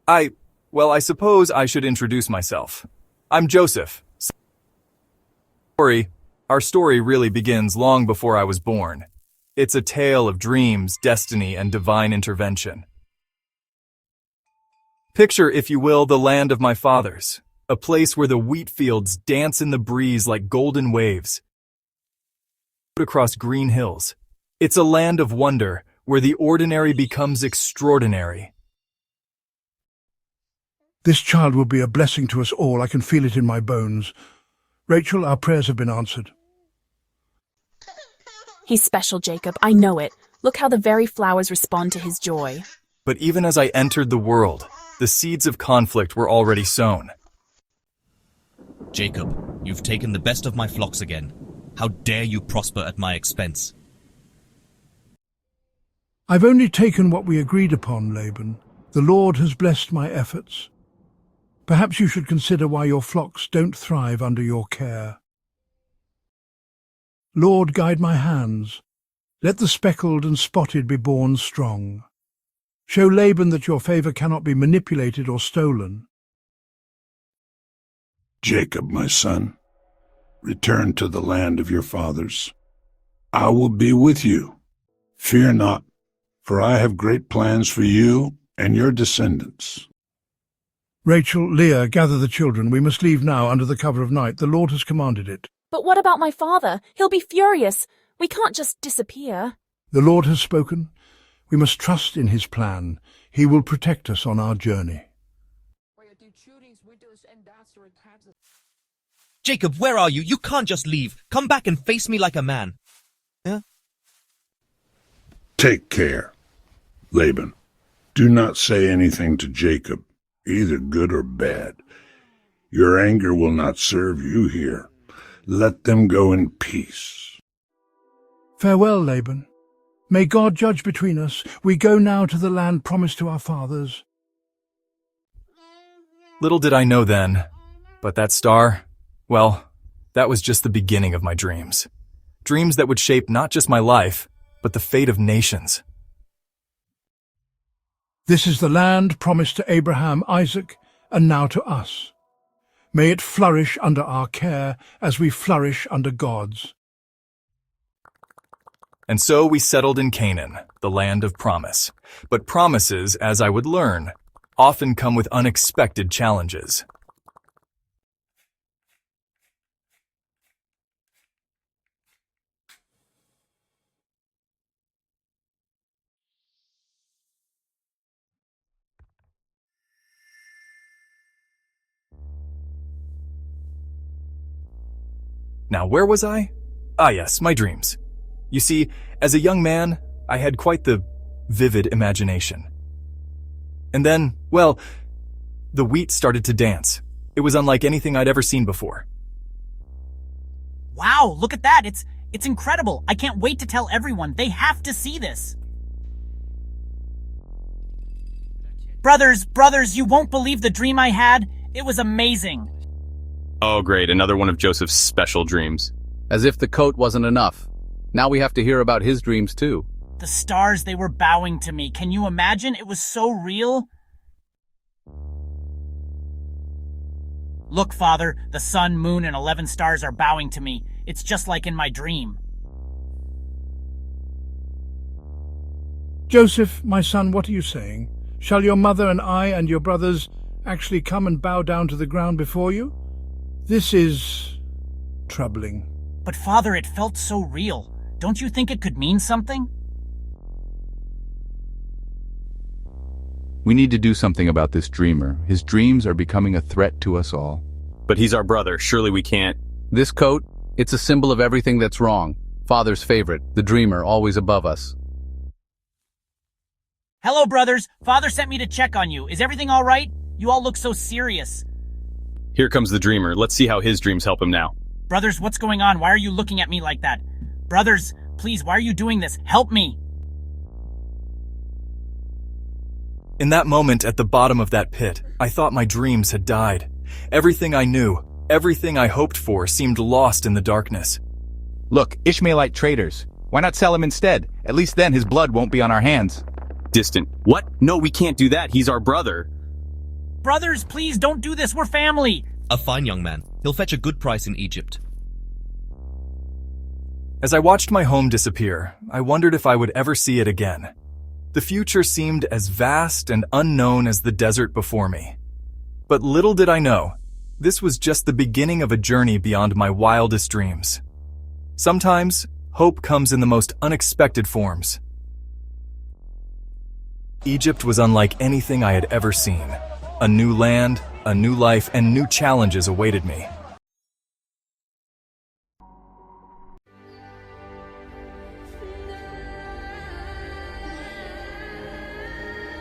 I suppose I should introduce myself. I'm Joseph. Our story really begins long before I was born. It's a tale of dreams, destiny, and divine intervention. Picture, if you will, the land of my fathers, a place where the wheat fields dance in the breeze like golden waves across green hills. It's a land of wonder, where the ordinary becomes extraordinary. This child will be a blessing to us all. I can feel it in my bones. Rachel, our prayers have been answered. He's special, Jacob. I know it. Look how the very flowers respond to his joy. But even as I entered the world, the seeds of conflict were already sown. Jacob, you've taken the best of my flocks again. How dare you prosper at my expense? I've only taken what we agreed upon, Laban. The Lord has blessed my efforts. Perhaps you should consider why your flocks don't thrive under your care. Lord, guide my hands. Let the speckled and spotted be born strong. Show Laban that your favor cannot be manipulated or stolen. Jacob, my son, return to the land of your fathers. I will be with you. Fear not, for I have great plans for you and your descendants. Rachel, Leah, gather the children. We must leave now under the cover of night. The Lord has commanded it. But what about my father? He'll be furious. We can't just disappear. The Lord has spoken. We must trust in his plan. He will protect us on our journey. Jacob, where are you? You can't just leave. Come back and face me like a man. Yeah? Take care, Laban. Do not say anything to Jacob, either good or bad. Your anger will not serve you here. Let them go in peace. Farewell, Laban. May God judge between us. We go now to the land promised to our fathers. Little did I know then, but that star, well, that was just the beginning of my dreams. Dreams that would shape not just my life, but the fate of nations. This is the land promised to Abraham, Isaac, and now to us. May it flourish under our care as we flourish under God's. And so we settled in Canaan, the land of promise. But promises, as I would learn, often come with unexpected challenges. Now, where was I? Ah, yes, my dreams. You see, as a young man, I had quite the vivid imagination. And then, well, the wheat started to dance. It was unlike anything I'd ever seen before. Wow, look at that. It's incredible. I can't wait to tell everyone. They have to see this. Brothers, you won't believe the dream I had. It was amazing. Oh, great, another one of Joseph's special dreams. As if the coat wasn't enough. Now we have to hear about his dreams too. The stars, they were bowing to me. Can you imagine? It was so real. Look, Father, the sun, moon, and 11 stars are bowing to me. It's just like in my dream. Joseph, my son, what are you saying? Shall your mother and I and your brothers actually come and bow down to the ground before you? This is troubling. But Father, it felt so real. Don't you think it could mean something? We need to do something about this dreamer. His dreams are becoming a threat to us all. But he's our brother, surely we can't. This coat, it's a symbol of everything that's wrong. Father's favorite, the dreamer, always above us. Hello, brothers. Father sent me to check on you. Is everything all right? You all look so serious. Here comes the dreamer. Let's see how his dreams help him now. Brothers, what's going on? Why are you looking at me like that? Brothers, please, why are you doing this? Help me. In that moment at the bottom of that pit, I thought my dreams had died. Everything I knew, everything I hoped for seemed lost in the darkness. Look, Ishmaelite traders. Why not sell him instead? At least then his blood won't be on our hands. Distant. What? No, we can't do that. He's our brother. Brothers, please don't do this. We're family. A fine young man. He'll fetch a good price in Egypt. As I watched my home disappear, I wondered if I would ever see it again. The future seemed as vast and unknown as the desert before me. But little did I know, this was just the beginning of a journey beyond my wildest dreams. Sometimes, hope comes in the most unexpected forms. Egypt was unlike anything I had ever seen. A new land, a new life, and new challenges awaited me.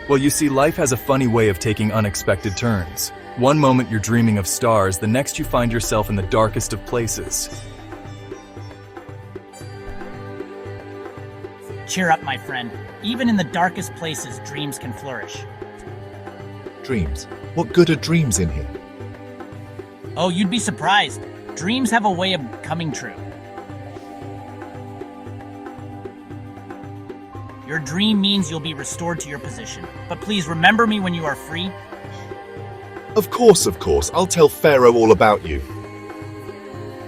Well, you see, life has a funny way of taking unexpected turns. One moment you're dreaming of stars, the next you find yourself in the darkest of places. Cheer up, my friend. Even in the darkest places, dreams can flourish. Dreams? What good are dreams in here? Oh, you'd be surprised. Dreams have a way of coming true. Your dream means you'll be restored to your position. But please remember me when you are free. Of course. I'll tell Pharaoh all about you.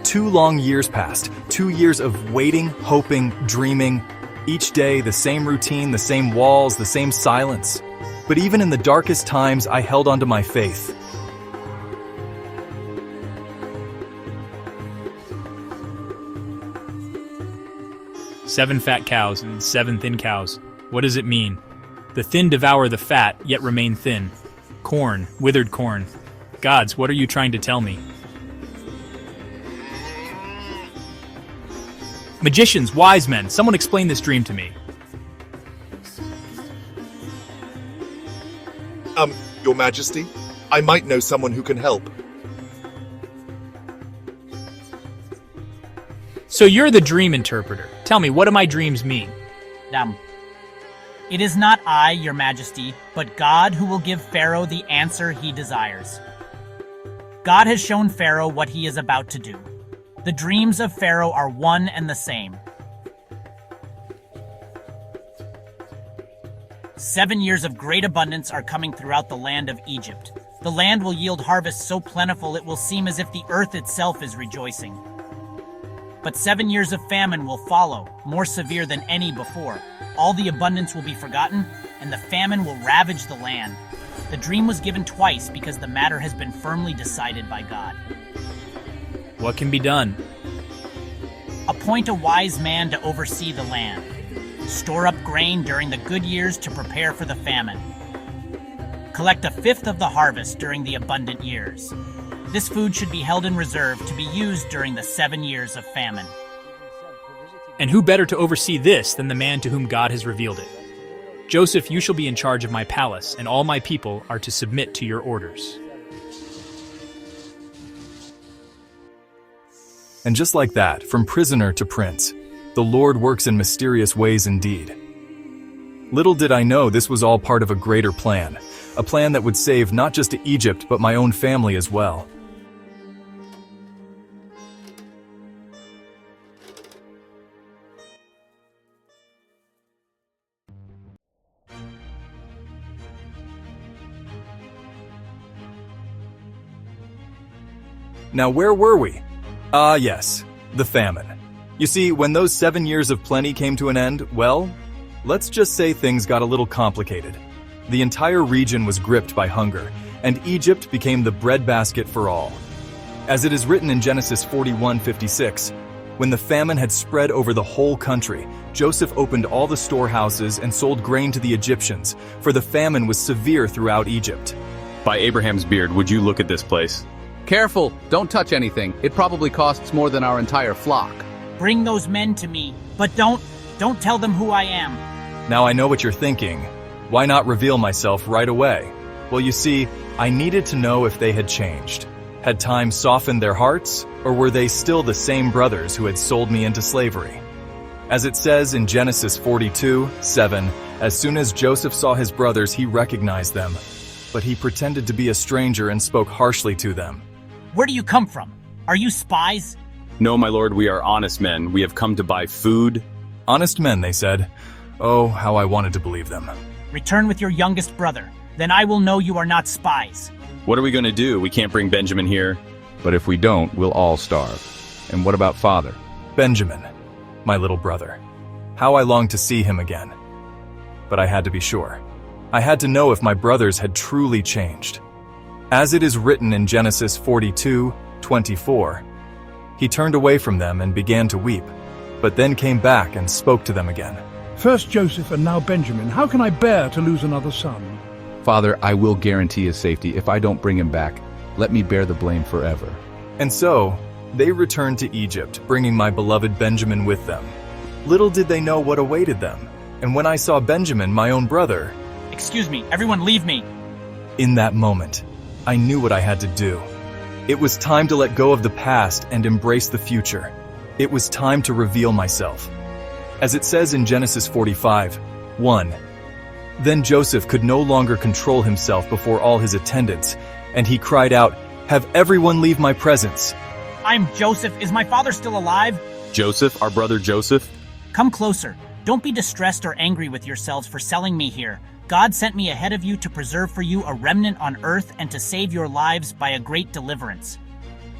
2 long years passed. 2 years of waiting, hoping, dreaming. Each day, the same routine, the same walls, the same silence. But even in the darkest times, I held onto my faith. Seven fat cows and 7 thin cows. What does it mean? The thin devour the fat, yet remain thin. Corn, withered corn. Gods, what are you trying to tell me? Magicians, wise men, someone explain this dream to me. Your Majesty, I might know someone who can help. So you're the dream interpreter. Tell me, what do my dreams mean? It is not I, your majesty, but God who will give Pharaoh the answer he desires. God has shown Pharaoh what he is about to do. The dreams of Pharaoh are one and the same. 7 years of great abundance are coming throughout the land of Egypt. The land will yield harvests so plentiful it will seem as if the earth itself is rejoicing. But 7 years of famine will follow, more severe than any before. All the abundance will be forgotten, and the famine will ravage the land. The dream was given twice because the matter has been firmly decided by God. What can be done? Appoint a wise man to oversee the land. Store up grain during the good years to prepare for the famine. Collect 1/5 of the harvest during the abundant years. This food should be held in reserve to be used during the 7 years of famine. And who better to oversee this than the man to whom God has revealed it? Joseph, you shall be in charge of my palace, and all my people are to submit to your orders. And just like that, from prisoner to prince, the Lord works in mysterious ways indeed. Little did I know this was all part of a greater plan, a plan that would save not just Egypt but my own family as well. Now where were we? Ah yes, the famine. You see, when those 7 years of plenty came to an end, well, let's just say things got a little complicated. The entire region was gripped by hunger, and Egypt became the breadbasket for all. As it is written in Genesis 41:56, when the famine had spread over the whole country, Joseph opened all the storehouses and sold grain to the Egyptians, for the famine was severe throughout Egypt. By Abraham's beard, would you look at this place? Careful, don't touch anything. It probably costs more than our entire flock. Bring those men to me, but don't tell them who I am. Now I know what you're thinking. Why not reveal myself right away? Well, you see, I needed to know if they had changed. Had time softened their hearts, or were they still the same brothers who had sold me into slavery? As it says in Genesis 42:7, as soon as Joseph saw his brothers, he recognized them, but he pretended to be a stranger and spoke harshly to them. Where do you come from? Are you spies? No, my lord, we are honest men. We have come to buy food. Honest men, they said. Oh, how I wanted to believe them. Return with your youngest brother. Then I will know you are not spies. What are we gonna do? We can't bring Benjamin here. But if we don't, we'll all starve. And what about father? Benjamin, my little brother. How I longed to see him again. But I had to be sure. I had to know if my brothers had truly changed. As it is written in Genesis 42:24, he turned away from them and began to weep, but then came back and spoke to them again. First Joseph and now Benjamin. How can I bear to lose another son? Father, I will guarantee his safety. If I don't bring him back, let me bear the blame forever. And so, they returned to Egypt, bringing my beloved Benjamin with them. Little did they know what awaited them. And when I saw Benjamin, my own brother... Excuse me, everyone leave me. In that moment, I knew what I had to do. It was time to let go of the past and embrace the future. It was time to reveal myself. As it says in Genesis 45:1, then Joseph could no longer control himself before all his attendants, and he cried out, "Have everyone leave my presence." I'm Joseph. Is my father still alive? Joseph, our brother Joseph? Come closer. Don't be distressed or angry with yourselves for selling me here. God sent me ahead of you to preserve for you a remnant on earth and to save your lives by a great deliverance.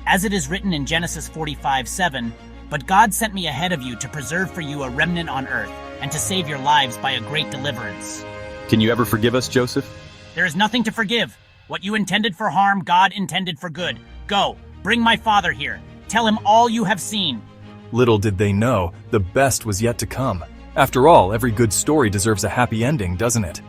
As it is written in Genesis 45:7, but God sent me ahead of you to preserve for you a remnant on earth and to save your lives by a great deliverance. Can you ever forgive us, Joseph? There is nothing to forgive. What you intended for harm, God intended for good. Go, bring my father here. Tell him all you have seen. Little did they know, the best was yet to come. After all, every good story deserves a happy ending, doesn't it?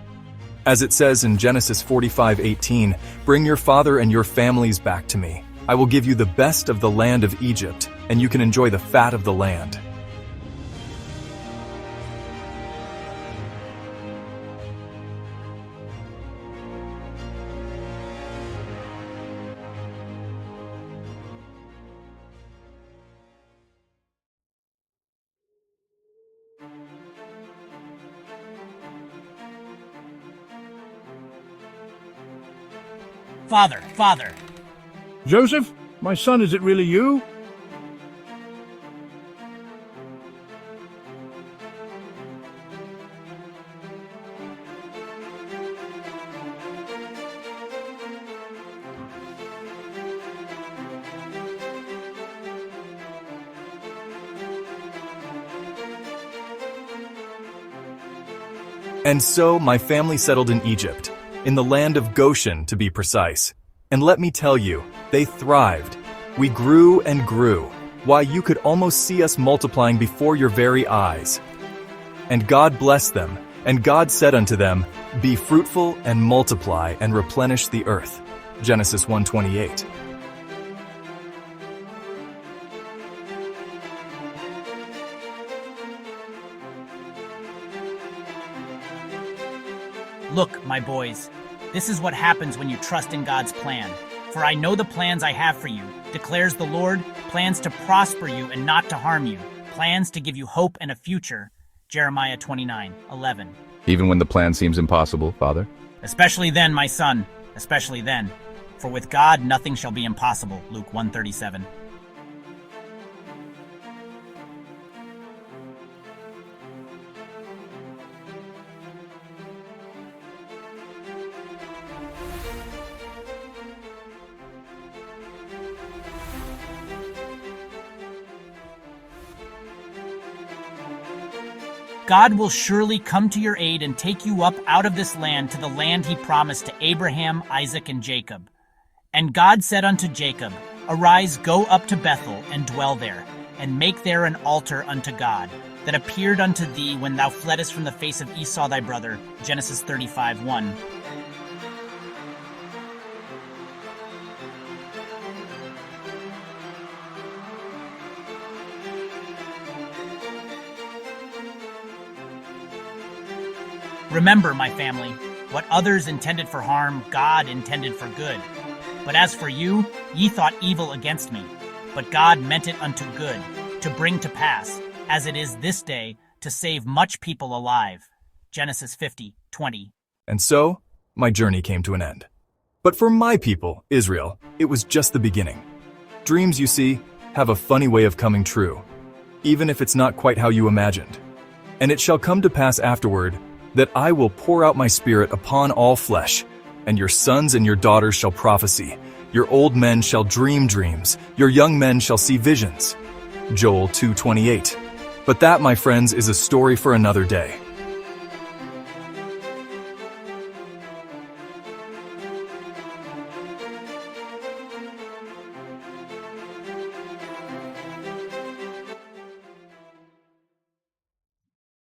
As it says in Genesis 45:18, bring your father and your families back to me. I will give you the best of the land of Egypt, and you can enjoy the fat of the land. Father. Joseph, my son, is it really you? And so my family settled in Egypt, in the land of Goshen to be precise. And let me tell you, they thrived. We grew and grew. Why, you could almost see us multiplying before your very eyes. And God blessed them, and God said unto them, be fruitful and multiply and replenish the earth. Genesis 1:28. Look, my boys, this is what happens when you trust in God's plan. For I know the plans I have for you, declares the Lord, plans to prosper you and not to harm you, plans to give you hope and a future. Jeremiah 29:11. Even when the plan seems impossible, Father? Especially then, my son, especially then. For with God nothing shall be impossible. Luke 1:37. God will surely come to your aid and take you up out of this land to the land he promised to Abraham, Isaac, and Jacob. And God said unto Jacob, arise, go up to Bethel, and dwell there, and make there an altar unto God, that appeared unto thee when thou fleddest from the face of Esau thy brother. Genesis 35:1. Remember, my family, what others intended for harm, God intended for good. But as for you, ye thought evil against me, but God meant it unto good, to bring to pass, as it is this day, to save much people alive. Genesis 50:20. And so, my journey came to an end. But for my people, Israel, it was just the beginning. Dreams, you see, have a funny way of coming true, even if it's not quite how you imagined. And it shall come to pass afterward, that I will pour out my spirit upon all flesh. and your sons and your daughters shall prophesy. Your old men shall dream dreams. Your young men shall see visions. Joel 2:28. But that, my friends, is a story for another day.